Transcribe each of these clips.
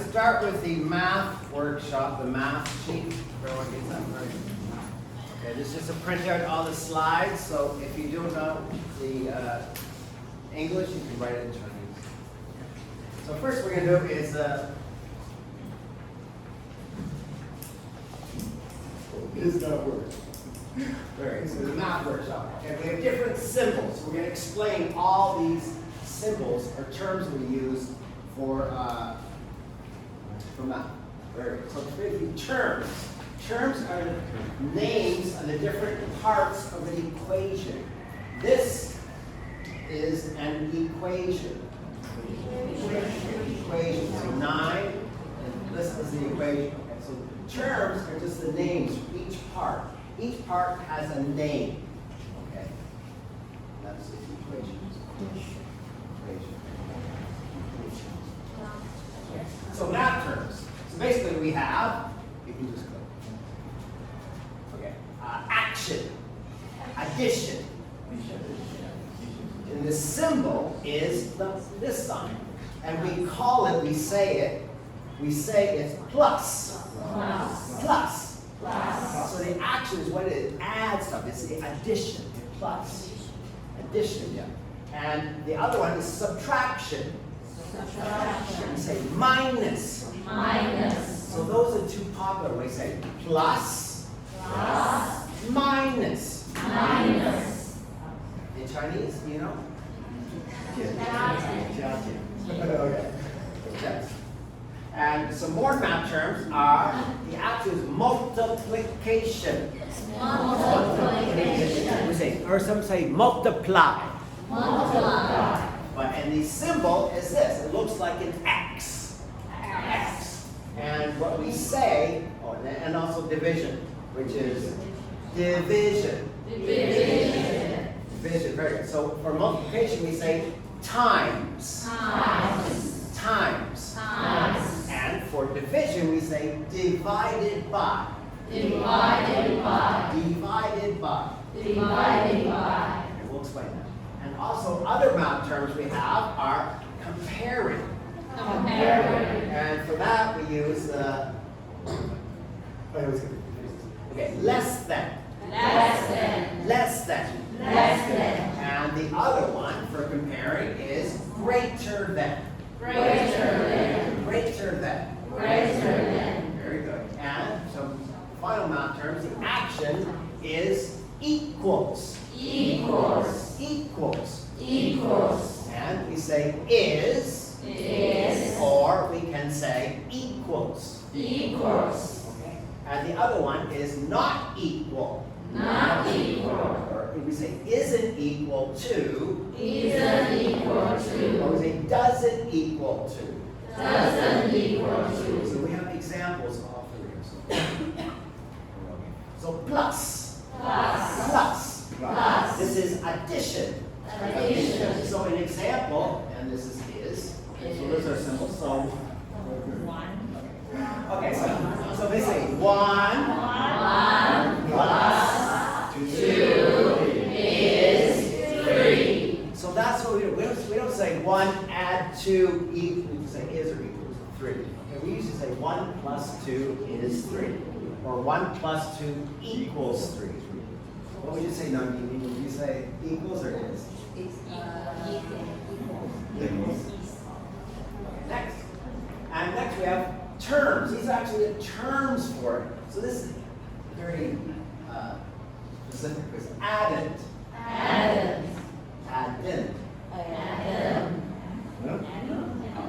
start with the math workshop, the math sheet. Everyone gets that right? Okay, this is just a printout all the slides, so if you don't know the English, you can write it in Chinese. So first we're going to do is is that word. Very good. So the math workshop. Okay, we have different symbols. We're going to explain all these symbols or terms we use for math. Very good. So basically terms. Terms are the names of the different parts of an equation. This is an equation. Equation. So 9, and this is the equation. Okay, so terms are just the names for each part. Each part has a name. Okay. That's the equation. Okay. So math terms. So basically we have, you can just go. Okay. Action. Addition. And the symbol is this sign. And we call it, we say it's plus. Plus. So the action is what it adds stuff. It's the addition, plus. Addition, yeah. And the other one is subtraction. We say minus. So those are two popular ways. Say plus, minus. In Chinese, do you know? Okay. Yes. And some more math terms are, the action is multiplication. We say, or some say multiply. And the symbol is this. It looks like an X. And what we say, and also division, which is division. Division, very good. So for multiplication, we say times. And for division, we say divided by. Divided by. And we'll explain that. And also other math terms we have are comparing. And for that we use less than. And the other one for comparing is greater than. Very good. And some final math terms, the action is equals. And we say is, or we can say equals. Okay. And the other one is not equal. Or we say isn't equal to. Or we say doesn't equal to. So we have examples of all three. So plus. This is addition. So an example, and this is. So those are symbols. So okay, so they say 1 plus 2 is 3. So that's what we do. We don't say 1 add 2 equals. We say is or equals 3. Okay, we usually say 1 plus 2 is 3, or 1 plus 2 equals 3. What would you say, Nagi? Would you say equals or is? Equals. Next. And next we have terms. These are actually the terms for it. So this is very specific. It's addend.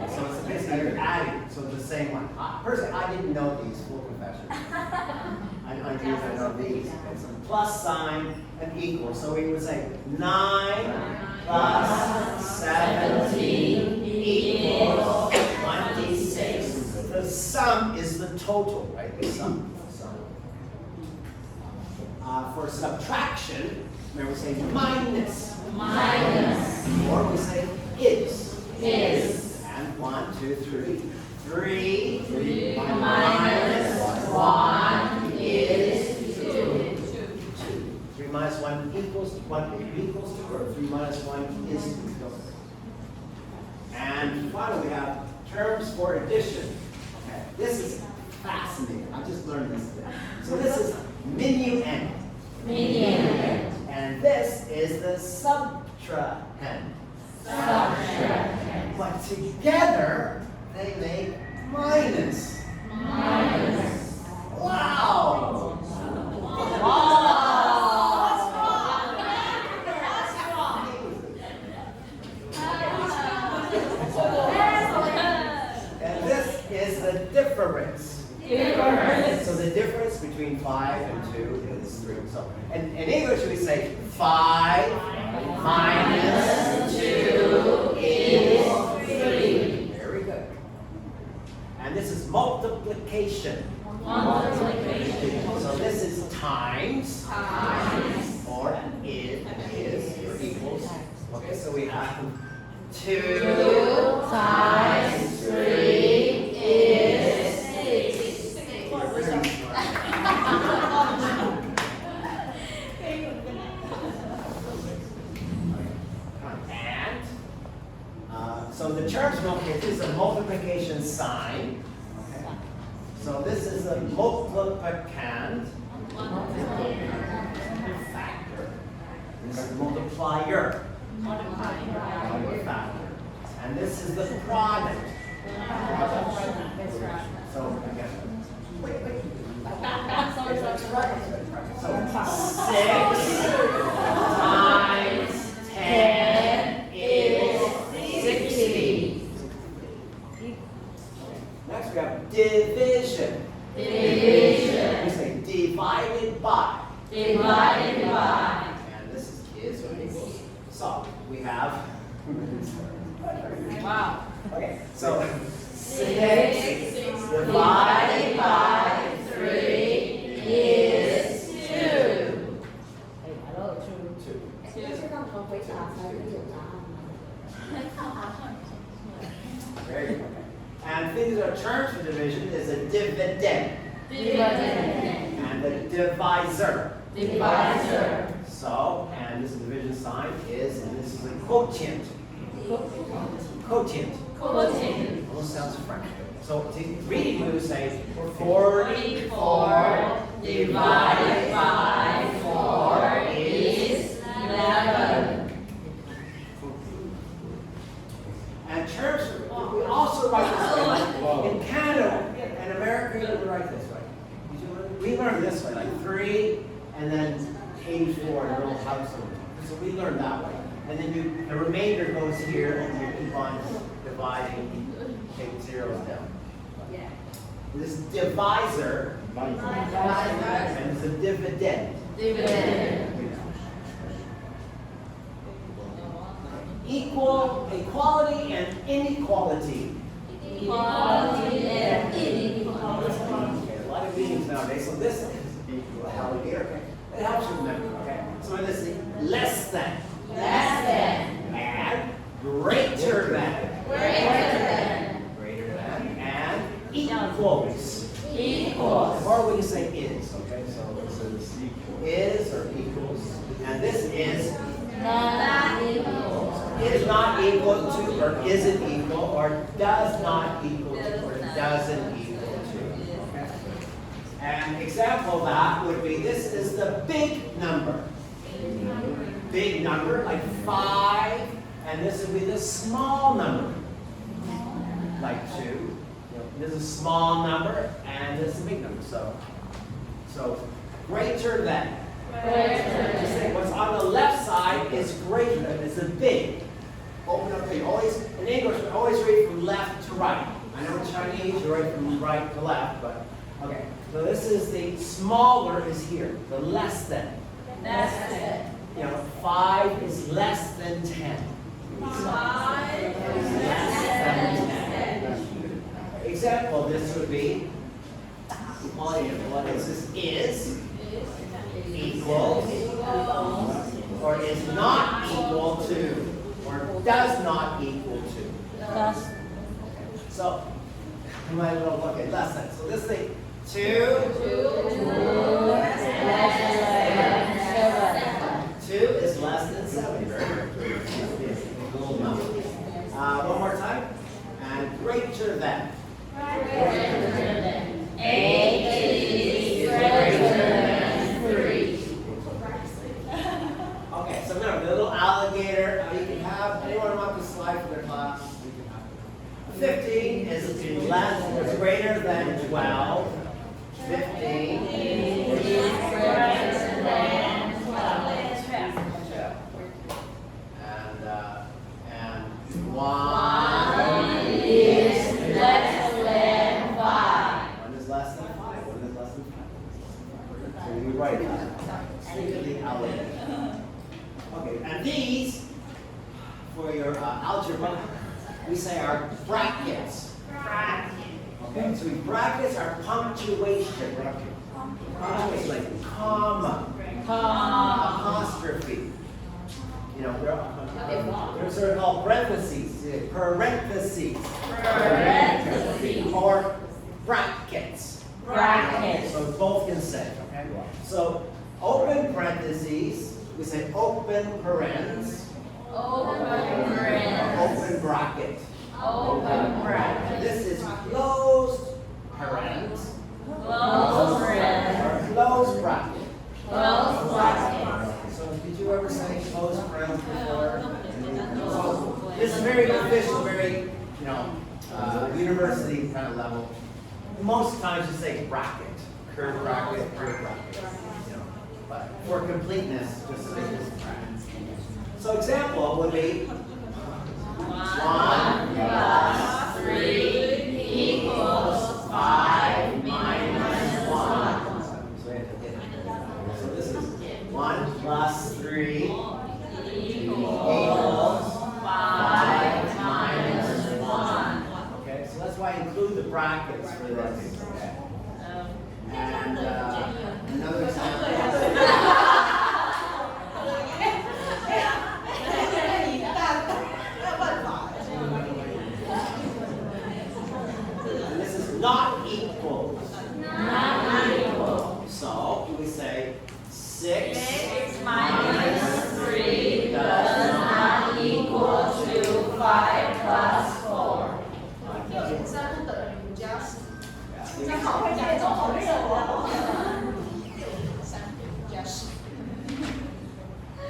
So it's basically you're adding. So it's the same one. Personally, I didn't know these, full confession. I know these. It's a plus sign and equal. So we would say 9 plus 17 equals 26. The sum is the total, right? The sum. For subtraction, remember we say minus. Or we say is. And 1, 2, 3. 3 minus 1 is 2. 3 minus 1 equals 2, or 3 minus 1 is 2. And finally we have terms for addition. This is fascinating. I just learned this today. So this is minuend. Minuend. And this is the subtrahend. Subtrahend. But together, they make minus. Minus. Wow! And this is the difference. Difference. So the difference between 5 and 2 is 3. So in English we say 5 minus 2 is 3. Very good. And this is multiplication. Multiplication. So this is times. Times. Or is or equals. Okay, so we have 2 times 3 is 6. And so the terms, okay, this is a multiplication sign. Okay. So this is a multiplicand. Factor. This is multiplier. Factor. And this is the product. So again. So 6 times 10 is 60. Next we have division. Division. We say divided by. Divided by. And this is or equals. So we have. Wow. Okay, so 6 divided by 3 is 2. very good. And these are terms for division is a dividend Dividend. and the divisor. Divisor. So, and this division sign is, and this is a quotient. Quotient. Quotient. Almost sounds French. So to reading we would say 44 divided by 4 is 11. And terms, we also write this way. In Canada and America, we write this way. We learn this way, like 3 and then 84 in a little house. So we learn that way. And then the remainder goes here and you keep on dividing, take zeros down. This divisor and it's a dividend. Dividend. Equality and inequality. Equality and inequality. Okay, a lot of meanings nowadays. So this is equal here. Okay. It helps you remember. Okay. So this is less than. Less than. And greater than. Greater than. Greater than. And equals. Equals. Or we can say is. Okay. So this is is or equals. And this is Not equal. is not equal to or isn't equal or does not equal to or doesn't equal to. Okay. An example of that would be this is the big number. Big number like 5, and this would be the small number like 2. This is a small number and this is a big number. So greater than. What's on the left side is greater than. It's a big. Open up big. Always in English, we always read from left to right. I know in Chinese you write from right to left, but okay. So this is the smaller is here. The less than. Less than. 5 is less than 10. 5 is Less than 10. Example, this would be equality of what is this? Is equal or is not equal to or does not equal to. So you might look at less than. So this thing 2 is less than 7. Little number. One more time. And greater than. greater than 12, 15. Is greater than 12. And 1 is less than 5. 1 is less than 5. 1 is less than 5. So you write that. Strictly algebra. Okay, and these, for your algebra, we say are brackets. Okay, so brackets are punctuation. Punctuation, like comma, apostrophe. You know, they're sort of called parentheses, parentheses, or brackets. So both can say, okay? So open parentheses, we say open parens, open bracket. This is closed parens, or closed bracket. So did you ever say closed parens before? So this is very official, very, university kind of level. Most times you say bracket, curved bracket, curved bracket. But for completeness, just say this bracket. So example would be 1 plus 3 equals 5 minus 1. So this is 1 plus 3 Equals 5 minus 1. Okay, so that's why I include the brackets for this. Okay. And another example. And this is not equal. So we say 6 Minus 3 does not equal to 5 plus 4.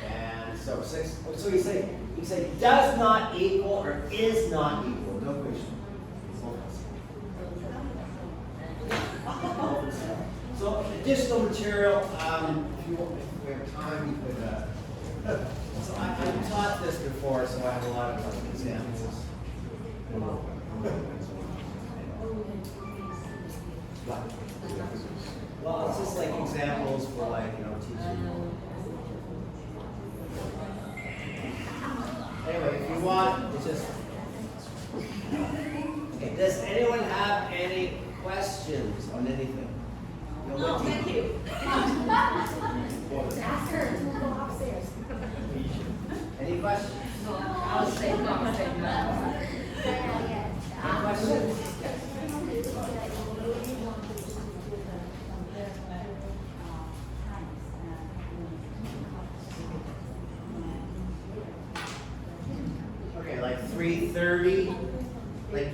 And so 6. So you say does not equal or is not equal. No question. So additional material. If we have time, you could. So I've taught this before, so I have a lot of examples. Well, it's just like examples for teaching. Anyway, if you want, it's just. Okay, does anyone have any questions on anything? No, thank you. Ask her to go upstairs. Any questions? I'll say no. Any questions? Okay, like 3:30, like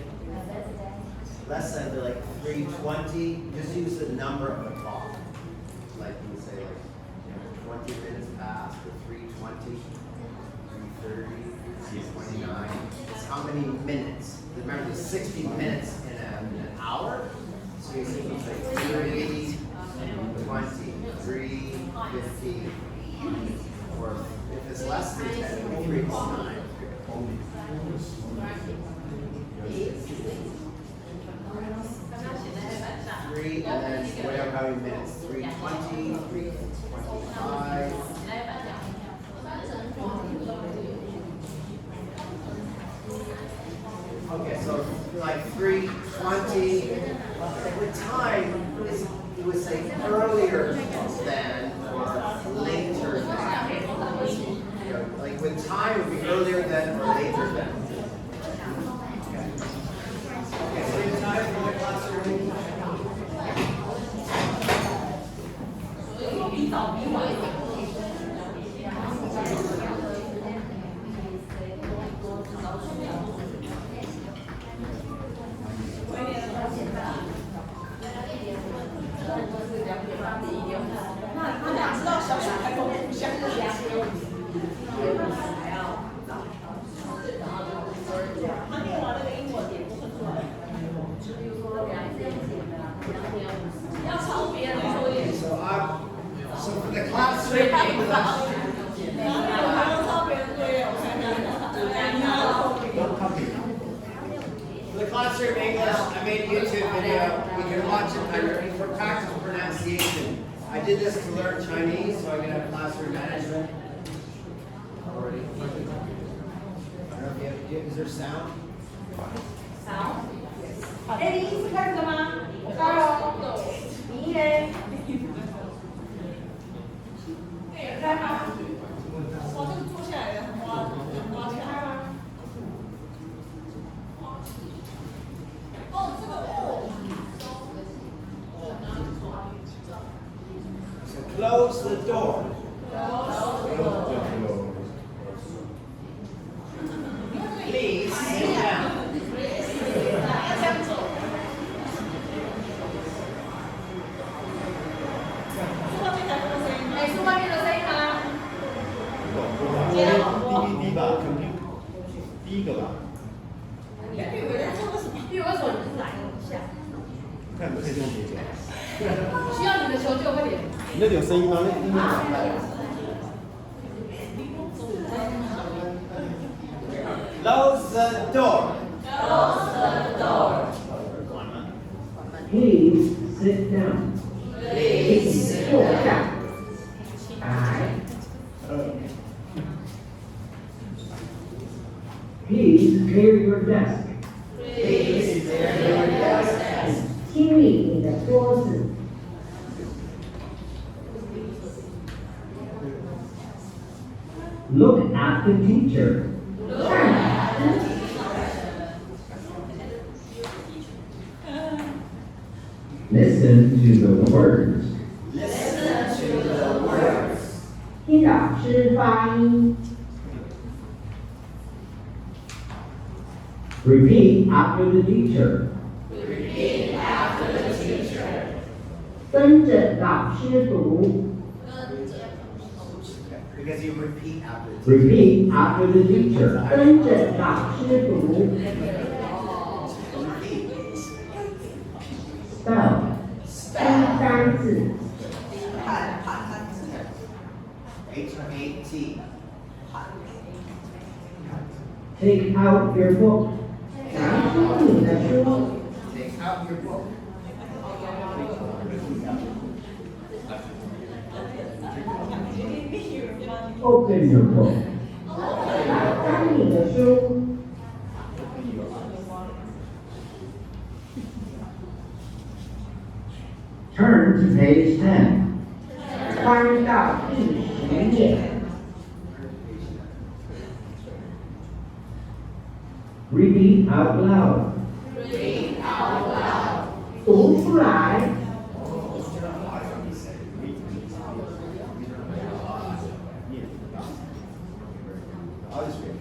less than like 3:20. Just use the number of the clock. Like you would say, 20 minutes past or 3:20, 3:30, 3:29. It's how many minutes? Remember, there's 60 minutes in an hour. So you say 3, 20, 3:50, or if it's less than 10, 3:09. 3 and then whatever how many minutes. 3:20, 3:25. Okay, so like 3:20. With time, you would say earlier than or later than. Like with time, it would be earlier than or later than. Okay, same time for the classroom. You can watch it for practice pronunciation. I did this to learn Chinese, so I can have classroom management. Already. I don't know if you have, is there sound? Sound? 哎，你意思开始了吗？我开了。你耶？开吗？哇，这个坐下来的很花，开吗？哦，这个哦。 So close the door. Please sit down. 要这样走。是外面台风的声音吗？哎，是外面的声音吗？接到广播。第一吧，肯定第一个吧。你以为在做什么？以为为什么你不来一下？看可以用别的。需要你的求救，快点。你那里有声音吗？那音乐打开。 Close the door. Close the door. Please sit down. Please sit 坐 down. 下。来。Please clear your desk. Please clear your desk. 清理你的桌子。Look at the teacher. 看老师。Listen to the words. Listen to the words. 听老师发音。Repeat after the teacher. Repeat after the teacher. 跟着老师读。 Because you repeat after the teacher. Repeat after the teacher. 跟着老师读。Spell. 拼单字。 H-A-T. Take out your book. 拿出你的书。 Take out your book. Open your book. 打开你的书。Turn to page 10. 翻到第10页。Repeat out loud. Read out loud. 读出来。 I'll just read it.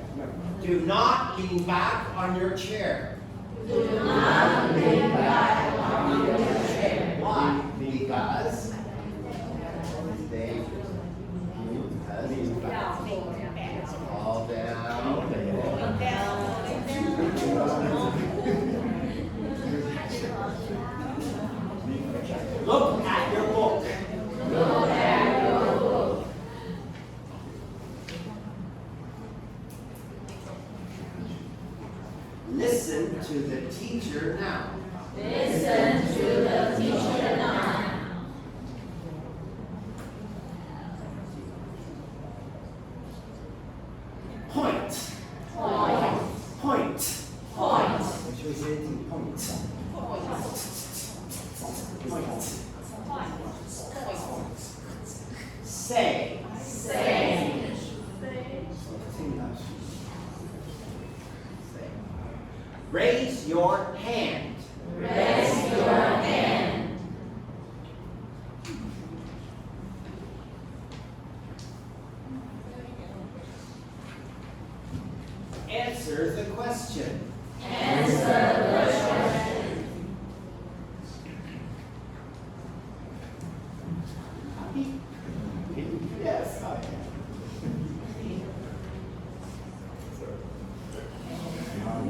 Do not lean back on your chair. Do not lean back on your chair. Why? Because they fall down. Look at your book. Look at your book. Listen to the teacher now. Listen to the teacher now. Point. Point. Point. Point. Should we say it in point? Point. Say. Say. Raise your hand. Raise your hand. Answer the question. Answer the question. Yes, I am.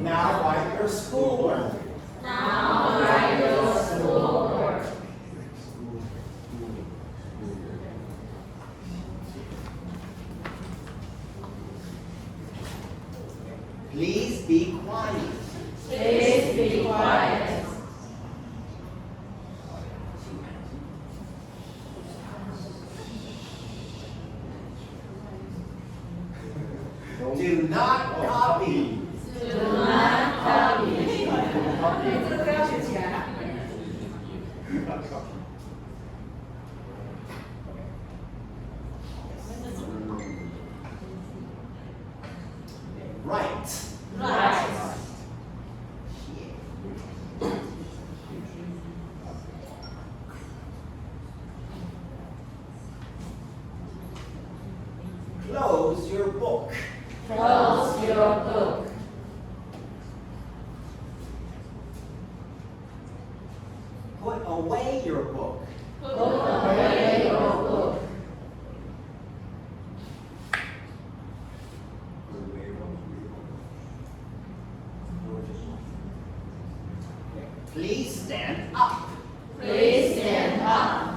Now write your schoolwork. Do not copy. Do not copy. 这个要学起来啊。 Right. Right. Close your book. Close your book. Put away your book. Put away your book. Please stand up. Please stand up.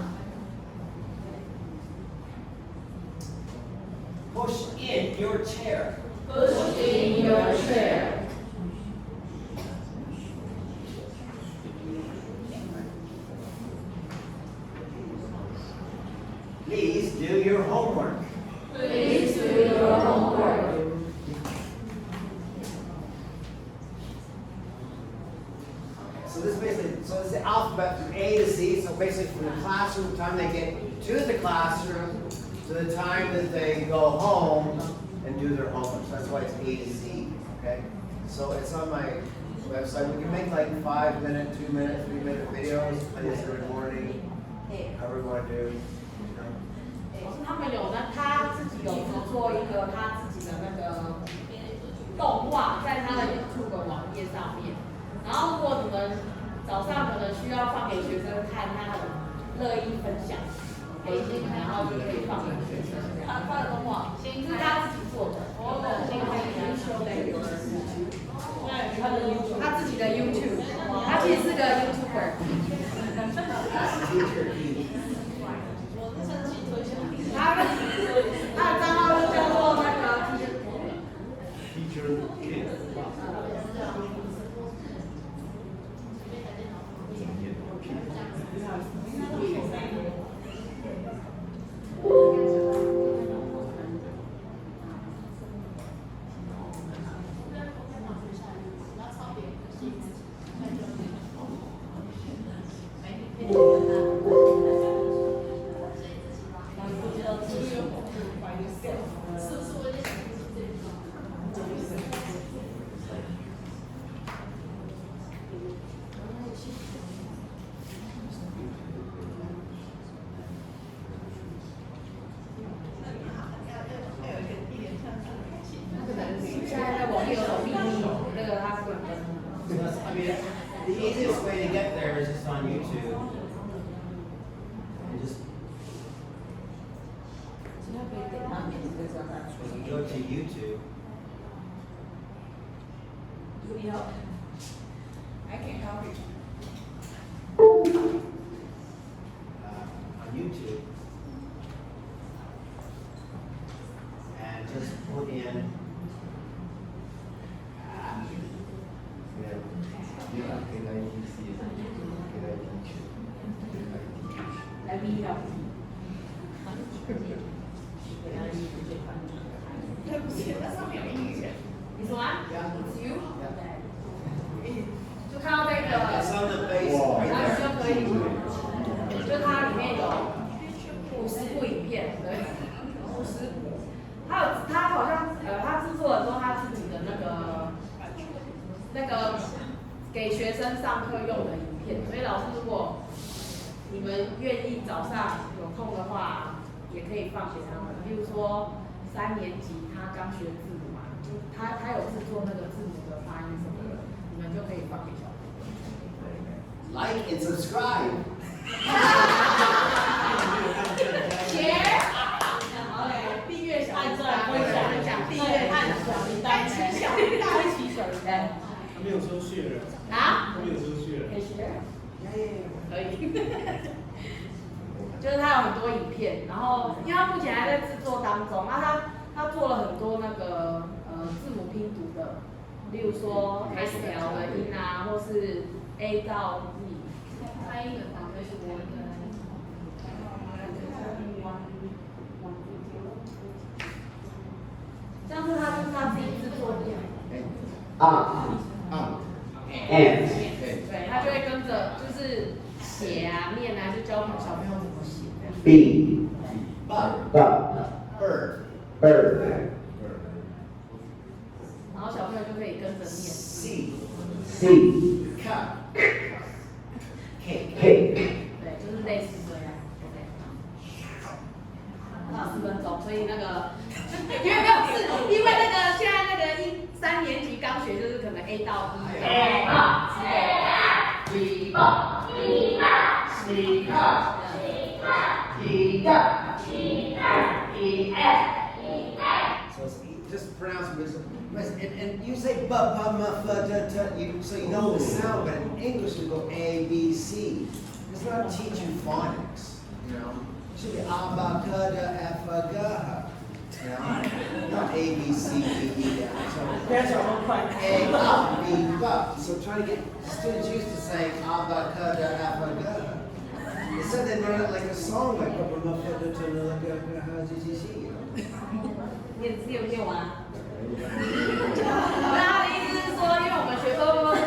Push in your chair. Push in your chair. Please do your homework. Please do your homework. So this is the alphabet from A to Z. So basically from the classroom, the time they get to the classroom, to the time that they go home and do their homework. So that's why it's A to Z, okay? So it's on my website. We can make like 5-minute, 2-minute, 3-minute videos, play this every morning, however you want to do. 他们有呢，他自己有做一个他自己的那个动画，在他的 YouTube 网页上面。然后如果你们早上可能需要放给学生看，他很乐意分享给你们，然后就可以放给学生。他的动画是他自己做的，他自己的 YouTube， 他其实是个 YouTuber。他的账号就叫做那个 Teacher Kid。The easiest way to get there is just on YouTube. And just go to YouTube. I can't help you. On YouTube. And just put in Let me help you. 对不起，那上面有英语。你说啊 ？It's you. 就看到这个， It's on the base 然后 right 你 there. 就可以，就它里面有50部影片，对，50部。他好像他制作的时候他自己的那个给学生上课用的影片，所以老师如果你们愿意早上有空的话，也可以放给他们。例如说3年级他刚学字母嘛，他有制作那个字母的发音什么的，你们就可以放给小朋友。 Like and subscribe. Share， 订阅小铃铛，分享，订阅按小铃铛，开启小铃铛，开启小铃铛。他没有收血了。啊？他没有收血了。可以 share？可以。就是他有很多影片，然后因为他目前还在制作当中，那他做了很多那个字母拼读的，例如说 SL 的音啊，或是 A 到 Z。发音的方式是我像是他就是他自 ant 对，他就会跟着就是写啊、念啊，就教小朋友怎么写。 b bird 然后小朋友就可以跟着念。C cup cake。 对，就是类似这样。OK。那10分钟，所以那个因为没有字，因为那个现在那个3年级刚学，就是可能 A 到 E 之类So it's just pronounce it. And you say so you know the sound, but in English you go A, B, C. It's not teach you phonics, you know. It should be abacada, you know, not A, B, C, D, E, F. So A, B, B. So try to get students used to saying abacada. Instead they learn it like a song, like you know. 念完。那他的意思是说，因为我们学科看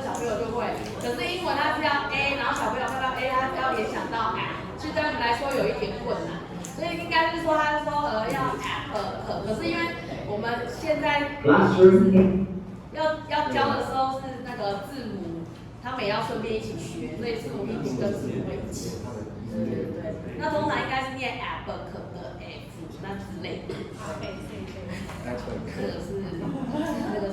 小朋友就会，可是英文它是要 A， 然后小朋友看到 A， 他是要联想到 A， 其实对他们来说有一点困难，所以应该是说他说要 A， 可是因为我们现在要教的时候是那个字母，他们也要顺便一起学，所以字母一定跟字母会一起。对，那通常应该是念 abac 的 F 那之类的。那个是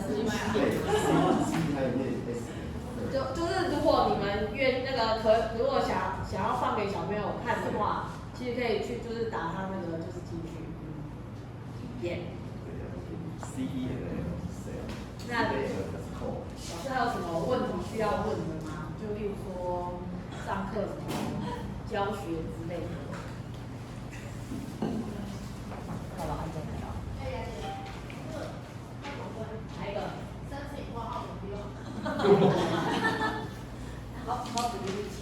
就是如果你们如果想要放给小朋友看的话，其实可以去就是打他那个就是进去体验。那老师还有什么问题需要问的吗？就例如说上课什么教学之类的。好了，哪一个？好，直接记。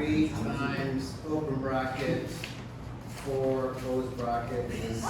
3 times open bracket, 4 closed bracket is 6.